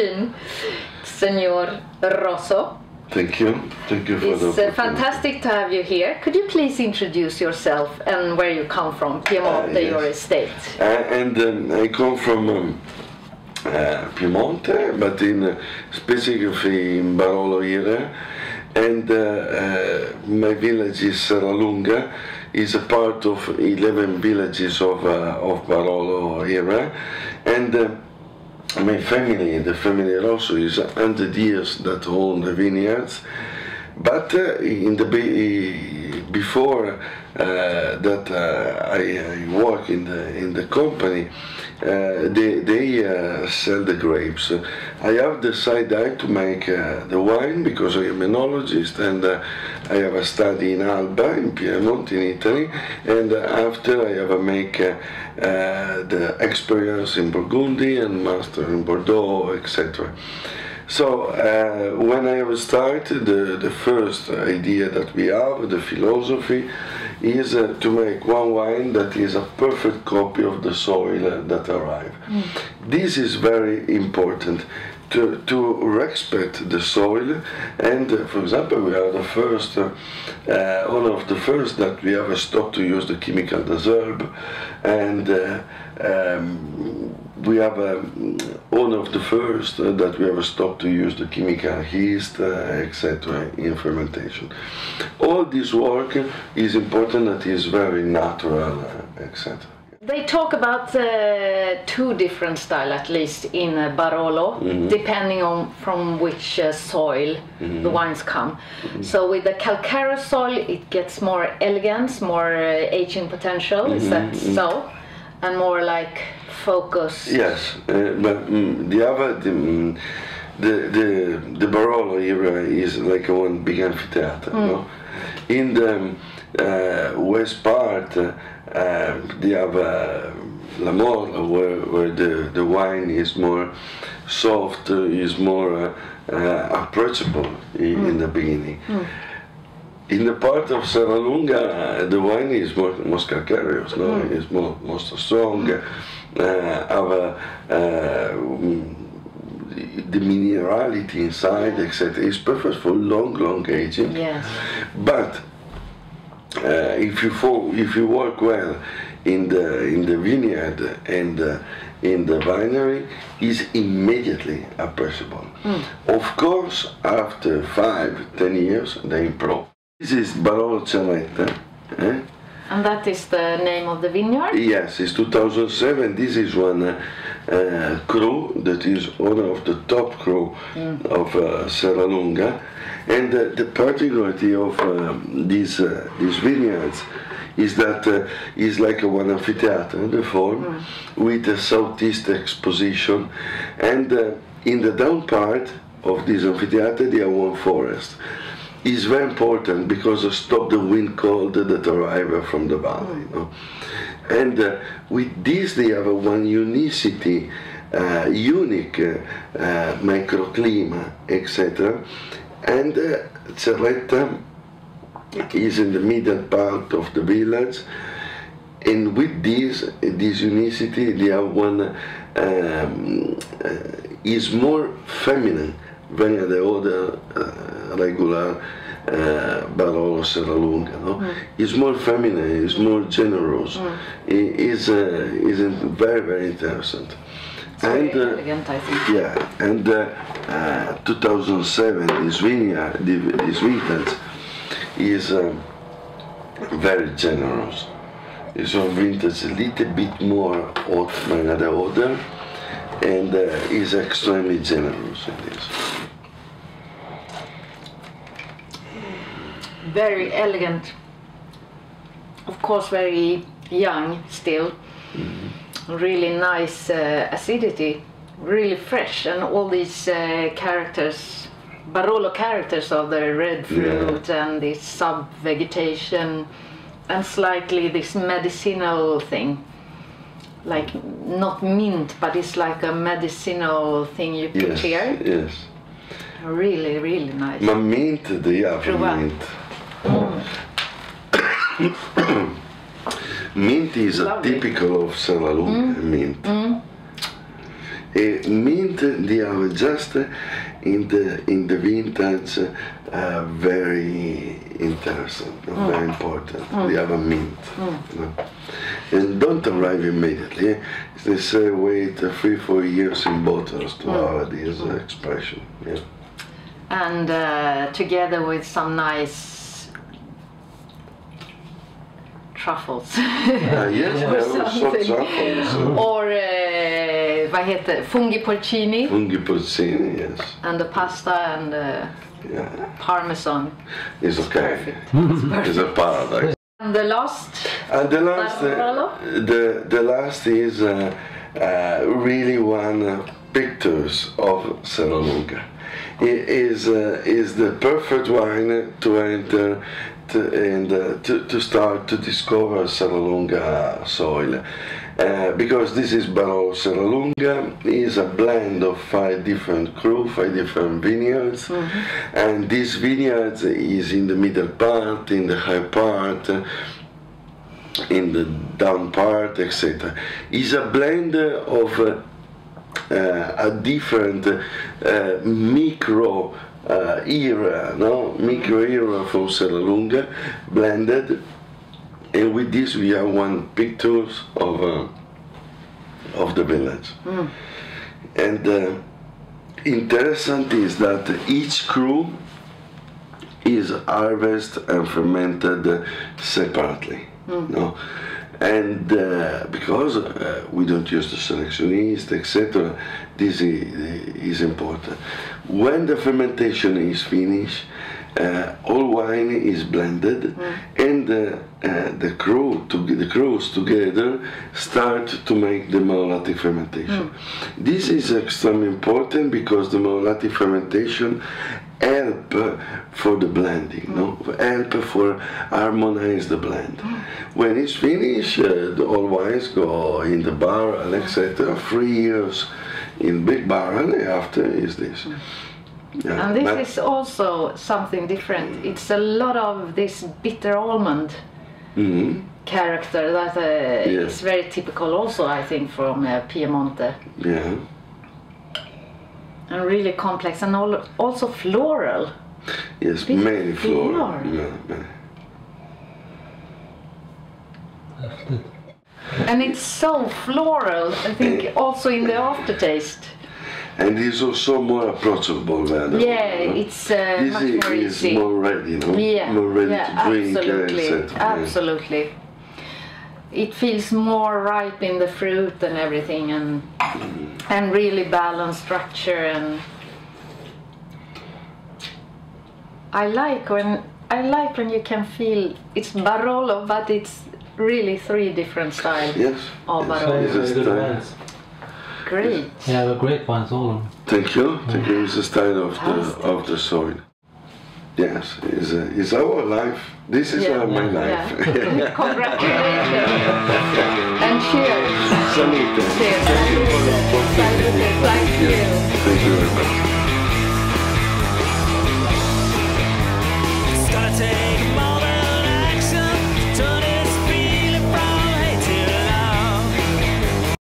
Punkvin, Senor Rosso. Thank you. Thank you for the opportunity. It's fantastic to have you here. Could you please introduce yourself and where you come from, Piemonte, yes. your estate? I come from Piemonte, but specifically in Barolo area. And my village is Serralunga, is a part of 11 villages of Barolo area. And my family, the family Rosso, is 100 years that own the vineyards. But before that I work in the company, they sell the grapes. I have decided to make the wine because I am an enologist, and I have a study in Alba, in Piemonte, in Italy, and after I have make the experience in Burgundy and master in Bordeaux, etc. So when I have started, the first idea that we have, the philosophy, is to make one wine that is a perfect copy of the soil that arrive. This is very important to respect the soil, and for example, we are the first, one of the first that we have stopped to use the chemical disherb, and we have one of the first that we have stopped to use the chemical yeast, etc. in fermentation. All this work is important, that is very natural, etc. They talk about two different styles, at least in Barolo, depending on from which soil the wines come. So with the calcareous soil, it gets more elegance, more aging potential. Is that so? And more like focus. Yes, but the other, the Barolo area is like one big amphitheater. No? In the west part, they have La Morla, where the wine is more soft, is more approachable in the beginning. In the part of Serralunga, the wine is more calcareous, no? It's more strong. Have the minerality inside, etc. It's perfect for long aging. Yes. But if you work well in the vineyard and in the winery, is immediately appreciable. Of course, after 5-10 years, they improve. This is Barolo Cerretta. And that is the name of the vineyard? Yes, it's 2007. This is one crew that is one of the top crew of Serralunga. And the particularity of these vineyards is that it's like one amphitheater, the form, with a southeast exposition. And in the down part of this amphitheater, they have one forest. It's very important because it stops the wind cold that arrives from the valley. You know? And with this, they have one unicity, unique microclimate, etc. And Cerretta is in the middle part of the village, and with this unicity, they have one is more feminine than the other regular Barolo Serralunga. No? It's more feminine, it's more generous. It's very interesting. It's very elegant, I think. Yeah, and 2007, this vintage is very generous. It's a vintage a little bit more hot than the other, and is extremely generous in this. Very elegant. Of course, very young still. Really nice acidity, really fresh, and all these characters, Barolo characters of the red fruit and this sub-vegetation, and slightly this medicinal thing, like not mint, but it's like a medicinal thing you put here. Yes. Really nice. Ma mint, they have Provar. mint. Mint is a typical of Serralunga mint. Mint, they have just in the vintage very interesting, very important. They have a mint, you know? And don't arrive immediately. They say wait 3-4 years in bottles to have this expression. Yeah. And together with some nice truffles. Yes, there were some truffles. Or vad heter fungi porcini? Fungi porcini, yes. And the pasta and parmesan. It's okay. Perfect. It's perfect. It's a paradise. And the last? And the last, the last is really one pictures of Serralunga. It is the perfect wine to enter to start to discover Serralunga soil. Because this is Barolo Serralunga, is a blend of 5 different crew, 5 different vineyards, and this vineyard is in the middle part, in the high part, in the down part, etc. Is a blend of a different micro era, micro era from Serralunga, blended. And with this we have one pictures of the village. And interesting is that each crew is harvested and fermented separately. No? And because we don't use the selectionist, etc., this is important. When the fermentation is finished, all wine is blended, and the crews together start to make the malolactic fermentation. This is extremely important because the malolactic fermentation help for the blending, help for harmonize the blend. When it's finished, all wines go in the barrel, etc. 3 years in big barrel. After is this. Yeah, and this is also something different. It's a lot of this bitter almond character that is very typical also, I think, from Piemonte. Yeah. And really complex and also floral. Yes, many floral. Yeah, many. And it's so floral, I think, also in the aftertaste. And it's also more approachable than it's much more easy. This is more ready, more ready to drink. Absolutely, absolutely. It feels more ripe in the fruit and everything, and really balanced structure. And I like when you can feel it's Barolo, but it's really 3 different styles of Barolo. Great. Yeah, the great ones, all of them. Thank you. Thank you. It's the style of the soil. Yes, it's our life. This is my life. Congratulations. And cheers. Salute. Cheers.